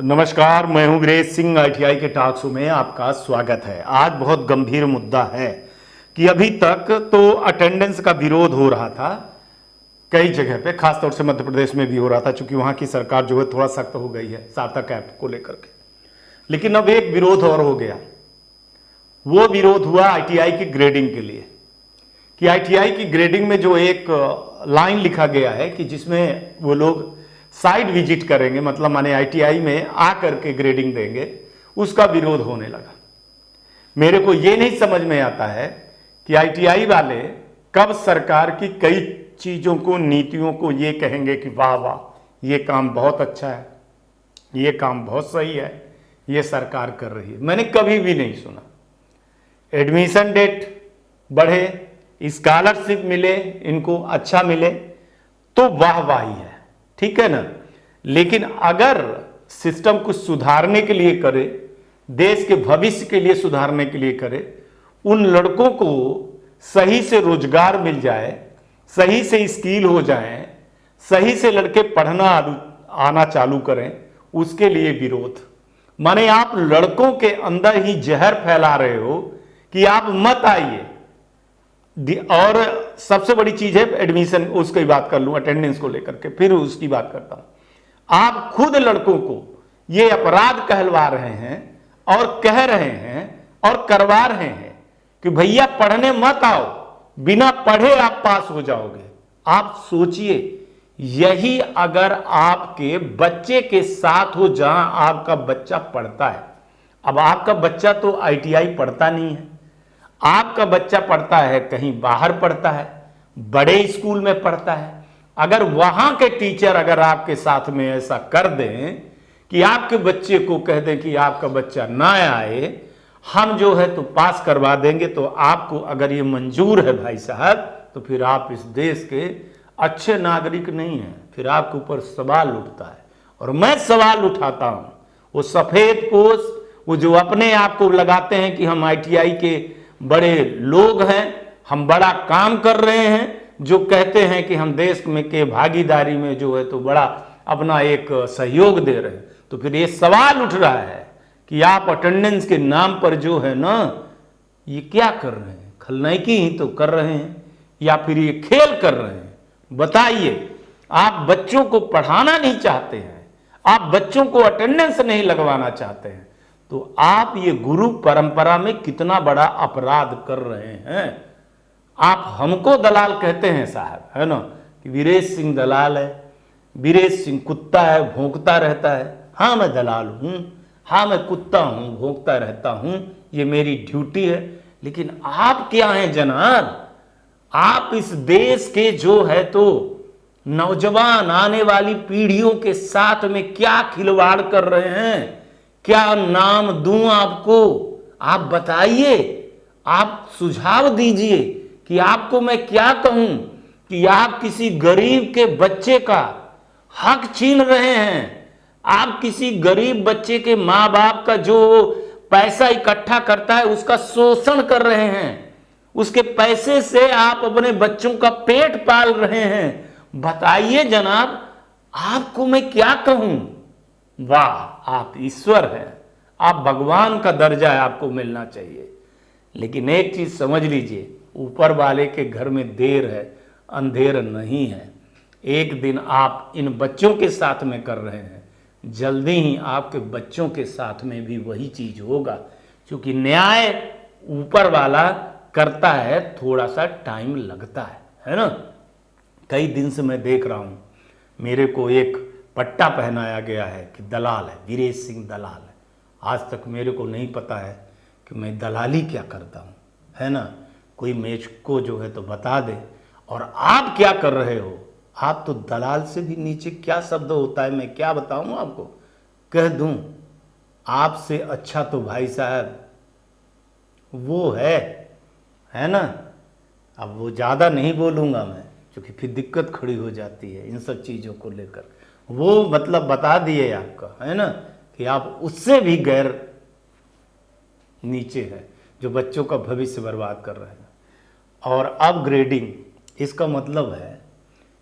नमस्कार, मैं हूं वीरेश सिंह। आईटीआई के टॉक शो में आपका स्वागत है। आज बहुत गंभीर मुद्दा है कि अभी तक तो अटेंडेंस का विरोध हो रहा था कई जगह पे, खासतौर से मध्य प्रदेश में भी हो रहा था, क्योंकि वहां की सरकार जो है थोड़ा सख्त हो गई है सार्थक ऐप को लेकर के। लेकिन अब एक विरोध और हो गया। वो विरोध हुआ आईटीआई की ग्रेडिंग के लिए कि आईटीआई की ग्रेडिंग में जो एक लाइन लिखा गया है कि जिसमें वो लोग साइट विजिट करेंगे, मतलब माने आईटीआई में आकर के ग्रेडिंग देंगे, उसका विरोध होने लगा। मेरे को ये नहीं समझ में आता है कि आईटीआई वाले कब सरकार की कई चीज़ों को, नीतियों को ये कहेंगे कि वाह वाह, ये काम बहुत अच्छा है, ये काम बहुत सही है, ये सरकार कर रही है। मैंने कभी भी नहीं सुना। एडमिशन डेट बढ़े, स्कॉलरशिप मिले, इनको अच्छा मिले तो वाह वाही है, ठीक है ना। लेकिन अगर सिस्टम को सुधारने के लिए करे, देश के भविष्य के लिए सुधारने के लिए करे, उन लड़कों को सही से रोजगार मिल जाए, सही से स्किल हो जाए, सही से लड़के पढ़ना आना चालू करें, उसके लिए विरोध। माने आप लड़कों के अंदर ही जहर फैला रहे हो कि आप मत आइए। और सबसे बड़ी चीज है एडमिशन, उसकी बात कर लूं, अटेंडेंस को लेकर के फिर उसकी बात करता हूं। आप खुद लड़कों को ये अपराध कहलवा रहे हैं और कह रहे हैं और करवा रहे हैं कि भैया पढ़ने मत आओ, बिना पढ़े आप पास हो जाओगे। आप सोचिए, यही अगर आपके बच्चे के साथ हो जहां आपका बच्चा पढ़ता है। अब आपका बच्चा तो आईटीआई पढ़ता नहीं है, आपका बच्चा पढ़ता है कहीं बाहर पढ़ता है, बड़े स्कूल में पढ़ता है। अगर वहां के टीचर अगर आपके साथ में ऐसा कर दें कि आपके बच्चे को कह दें कि आपका बच्चा ना आए, हम जो है तो पास करवा देंगे, तो आपको अगर ये मंजूर है भाई साहब, तो फिर आप इस देश के अच्छे नागरिक नहीं हैं। फिर आपके ऊपर सवाल उठता है और मैं सवाल उठाता हूं। वो सफेद पोश, वो जो अपने आप को लगाते हैं कि हम आईटीआई के बड़े लोग हैं, हम बड़ा काम कर रहे हैं, जो कहते हैं कि हम देश में के भागीदारी में जो है तो बड़ा अपना एक सहयोग दे रहे हैं, तो फिर ये सवाल उठ रहा है कि आप अटेंडेंस के नाम पर जो है ना, ये क्या कर रहे हैं? खलनायकी ही तो कर रहे हैं या फिर ये खेल कर रहे हैं? बताइए। आप बच्चों को पढ़ाना नहीं चाहते हैं, आप बच्चों को अटेंडेंस नहीं लगवाना चाहते हैं, तो आप ये गुरु परंपरा में कितना बड़ा अपराध कर रहे हैं। आप हमको दलाल कहते हैं साहब, है ना, कि वीरेश सिंह दलाल है, वीरेश सिंह कुत्ता है, भौंकता रहता है। हाँ मैं दलाल हूं, हाँ मैं कुत्ता हूं, भौंकता रहता हूं, ये मेरी ड्यूटी है। लेकिन आप क्या हैं जनाब? आप इस देश के जो है तो नौजवान आने वाली पीढ़ियों के साथ में क्या खिलवाड़ कर रहे हैं? क्या नाम दूं आपको? आप बताइए, आप सुझाव दीजिए कि आपको मैं क्या कहूं कि आप किसी गरीब के बच्चे का हक छीन रहे हैं। आप किसी गरीब बच्चे के माँ बाप का जो पैसा इकट्ठा करता है उसका शोषण कर रहे हैं। उसके पैसे से आप अपने बच्चों का पेट पाल रहे हैं। बताइए जनाब, आपको मैं क्या कहूं? वाह, आप ईश्वर हैं, आप भगवान का दर्जा है, आपको मिलना चाहिए। लेकिन एक चीज समझ लीजिए, ऊपर वाले के घर में देर है, अंधेर नहीं है। एक दिन आप इन बच्चों के साथ में कर रहे हैं, जल्दी ही आपके बच्चों के साथ में भी वही चीज होगा। क्योंकि न्याय ऊपर वाला करता है, थोड़ा सा टाइम लगता है ना। कई दिन से मैं देख रहा हूं, मेरे को एक पट्टा पहनाया गया है कि दलाल है, वीरेश सिंह दलाल है। आज तक मेरे को नहीं पता है कि मैं दलाली क्या करता हूँ, है ना। कोई मुझको जो है तो बता दे। और आप क्या कर रहे हो? आप तो दलाल से भी नीचे क्या शब्द होता है, मैं क्या बताऊँ आपको? कह दूँ आपसे अच्छा तो भाई साहब वो है ना। अब वो ज़्यादा नहीं बोलूँगा मैं, क्योंकि फिर दिक्कत खड़ी हो जाती है इन सब चीज़ों को लेकर। वो मतलब बता दिए आपका, है ना, कि आप उससे भी गैर नीचे है, जो बच्चों का भविष्य बर्बाद कर रहे हैं। और अब ग्रेडिंग, इसका मतलब है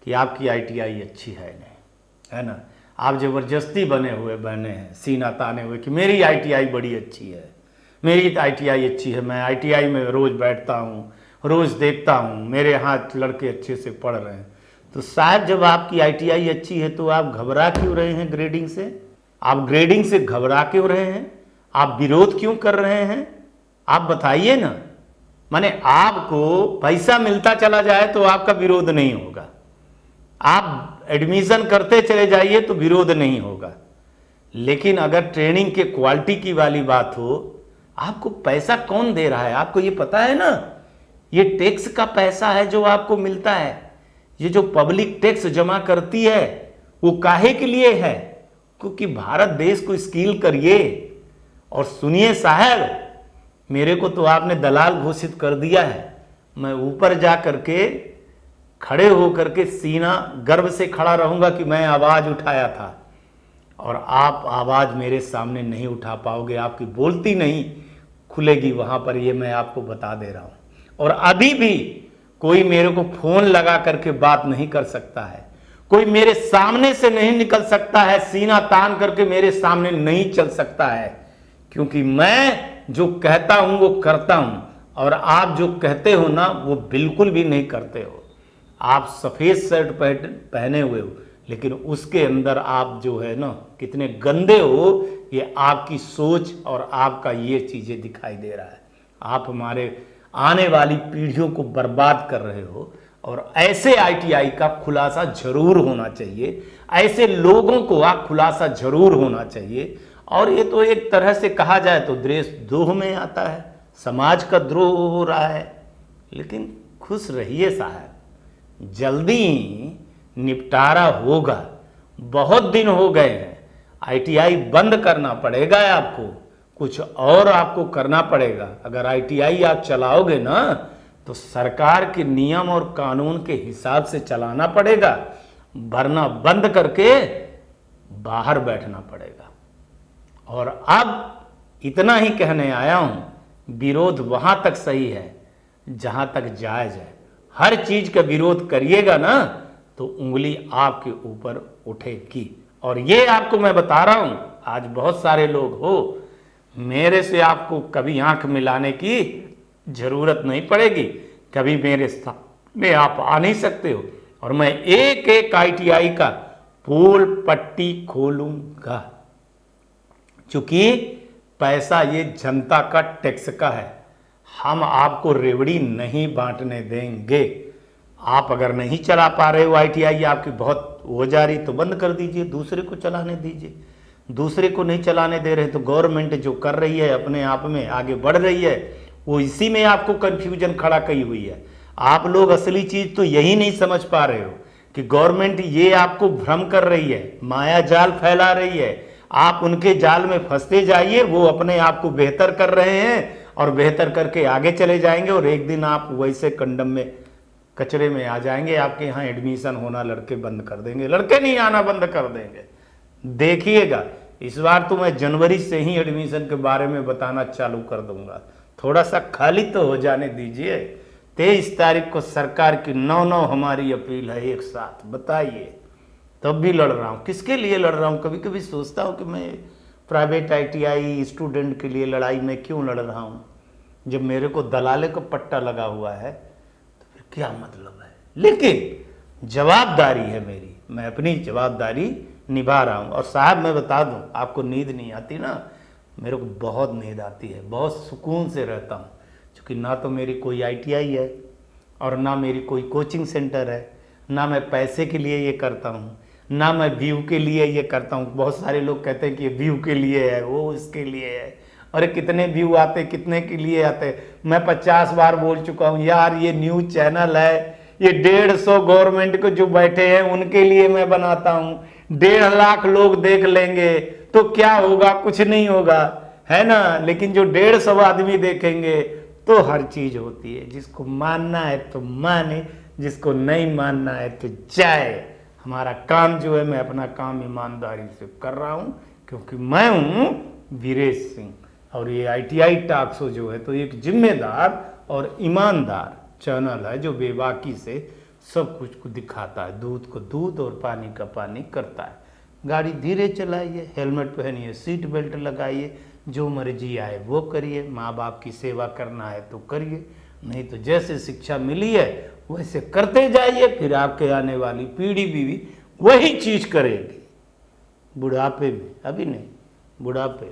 कि आपकी आईटीआई अच्छी है नहीं, है ना। आप जबरदस्ती बने हैं सीना ताने हुए कि मेरी आईटीआई बड़ी अच्छी है, मेरी आईटीआई अच्छी है, मैं आईटीआई में रोज़ बैठता हूँ, रोज़ देखता हूँ, मेरे यहाँ लड़के अच्छे से पढ़ रहे हैं। तो शायद जब आपकी आईटीआई अच्छी है तो आप घबरा क्यों रहे हैं ग्रेडिंग से? आप ग्रेडिंग से घबरा क्यों रहे हैं? आप विरोध क्यों कर रहे हैं? आप बताइए ना। माने आपको पैसा मिलता चला जाए तो आपका विरोध नहीं होगा, आप एडमिशन करते चले जाइए तो विरोध नहीं होगा। लेकिन अगर ट्रेनिंग के क्वालिटी की वाली बात हो, आपको पैसा कौन दे रहा है आपको ये पता है ना? ये टैक्स का पैसा है जो आपको मिलता है। ये जो पब्लिक टैक्स जमा करती है वो काहे के लिए है? क्योंकि भारत देश को स्किल करिए। और सुनिए साहब, मेरे को तो आपने दलाल घोषित कर दिया है। मैं ऊपर जा करके खड़े होकर के सीना गर्व से खड़ा रहूंगा कि मैं आवाज उठाया था, और आप आवाज मेरे सामने नहीं उठा पाओगे। आपकी बोलती नहीं खुलेगी वहां पर, ये मैं आपको बता दे रहा हूं। और अभी भी कोई मेरे को फोन लगा करके बात नहीं कर सकता है, कोई मेरे सामने से नहीं निकल सकता है, सीना तान करके मेरे सामने नहीं चल सकता है, क्योंकि मैं जो कहता हूं वो करता हूं। और आप जो कहते हो ना वो बिल्कुल भी नहीं करते हो। आप सफेद शर्ट पहने हुए हो, लेकिन उसके अंदर आप जो है ना कितने गंदे हो, ये आपकी सोच और आपका ये चीजें दिखाई दे रहा है। आप हमारे आने वाली पीढ़ियों को बर्बाद कर रहे हो। और ऐसे आईटीआई का खुलासा जरूर होना चाहिए, ऐसे लोगों को खुलासा जरूर होना चाहिए। और ये तो एक तरह से कहा जाए तो देशद्रोह में आता है, समाज का द्रोह हो रहा है। लेकिन खुश रहिए साहब, जल्दी निपटारा होगा। बहुत दिन हो गए हैं, आईटीआई बंद करना पड़ेगा आपको, कुछ और आपको करना पड़ेगा। अगर आईटीआई आप चलाओगे ना तो सरकार के नियम और कानून के हिसाब से चलाना पड़ेगा, वरना बंद करके बाहर बैठना पड़ेगा। और अब इतना ही कहने आया हूं, विरोध वहां तक सही है जहां तक जायज है। हर चीज का विरोध करिएगा ना तो उंगली आपके ऊपर उठेगी। और ये आपको मैं बता रहा हूं, आज बहुत सारे लोग हो, मेरे से आपको कभी आंख मिलाने की जरूरत नहीं पड़ेगी, कभी मेरे सामने आप आ नहीं सकते हो। और मैं एक एक आईटीआई का पोल पट्टी खोलूंगा, क्योंकि पैसा ये जनता का टैक्स का है। हम आपको रेवड़ी नहीं बांटने देंगे। आप अगर नहीं चला पा रहे हो आईटीआई, आपकी बहुत हो जा रही तो बंद कर दीजिए, दूसरे को चलाने दीजिए। दूसरे को नहीं चलाने दे रहे तो गवर्नमेंट जो कर रही है अपने आप में आगे बढ़ रही है, वो इसी में आपको कंफ्यूजन खड़ा की हुई है। आप लोग असली चीज तो यही नहीं समझ पा रहे हो कि गवर्नमेंट ये आपको भ्रम कर रही है, माया जाल फैला रही है। आप उनके जाल में फंसते जाइए, वो अपने आप को बेहतर कर रहे हैं और बेहतर करके आगे चले जाएंगे, और एक दिन आप वैसे कंडम में कचरे में आ जाएंगे। आपके यहाँ एडमिशन होना लड़के बंद कर देंगे, लड़के नहीं आना बंद कर देंगे। देखिएगा, इस बार तो मैं जनवरी से ही एडमिशन के बारे में बताना चालू कर दूंगा। थोड़ा सा खाली तो हो जाने दीजिए। 23 तारीख को सरकार की 9-9 हमारी अपील है एक साथ, बताइए। तब भी लड़ रहा हूँ, किसके लिए लड़ रहा हूँ? कभी कभी सोचता हूँ कि मैं प्राइवेट आईटीआई स्टूडेंट के लिए लड़ाई में क्यों लड़ रहा हूँ, जब मेरे को दलाले को पट्टा लगा हुआ है तो फिर क्या मतलब है। लेकिन जवाबदारी है मेरी, मैं अपनी जवाबदारी निभा रहा हूँ। और साहब मैं बता दूँ, आपको नींद नहीं आती ना, मेरे को बहुत नींद आती है, बहुत सुकून से रहता हूँ। क्योंकि ना तो मेरी कोई आईटीआई है और ना मेरी कोई कोचिंग सेंटर है, ना मैं पैसे के लिए ये करता हूँ, ना मैं व्यू के लिए ये करता हूँ। बहुत सारे लोग कहते हैं कि व्यू के लिए है, वो इसके लिए है। अरे कितने व्यू आते, कितने के लिए आते? मैं 50 बार बोल चुका हूँ यार, ये न्यूज चैनल है, ये 150 गवर्नमेंट को जो बैठे हैं उनके लिए मैं बनाता हूँ। 1.5 लाख लोग देख लेंगे तो क्या होगा? कुछ नहीं होगा, है ना। लेकिन जो 150 आदमी देखेंगे तो हर चीज होती है। जिसको मानना है तो माने, जिसको नहीं मानना है तो जाए। हमारा काम जो है, मैं अपना काम ईमानदारी से कर रहा हूँ, क्योंकि मैं हूँ वीरेश सिंह। और ये आईटीआई टॉक शो जो है तो एक जिम्मेदार और ईमानदार चैनल है, जो बेबाकी से सब कुछ को दिखाता है, दूध को दूध और पानी का पानी करता है। गाड़ी धीरे चलाइए, हेलमेट पहनिए, सीट बेल्ट लगाइए, जो मर्जी आए वो करिए, माँ बाप की सेवा करना है तो करिए, नहीं तो जैसे शिक्षा मिली है वैसे करते जाइए, फिर आपके आने वाली पीढ़ी भी वही चीज करेगी बुढ़ापे में, अभी नहीं, बुढ़ापे।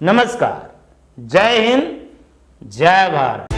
नमस्कार, जय हिंद, जय भारत।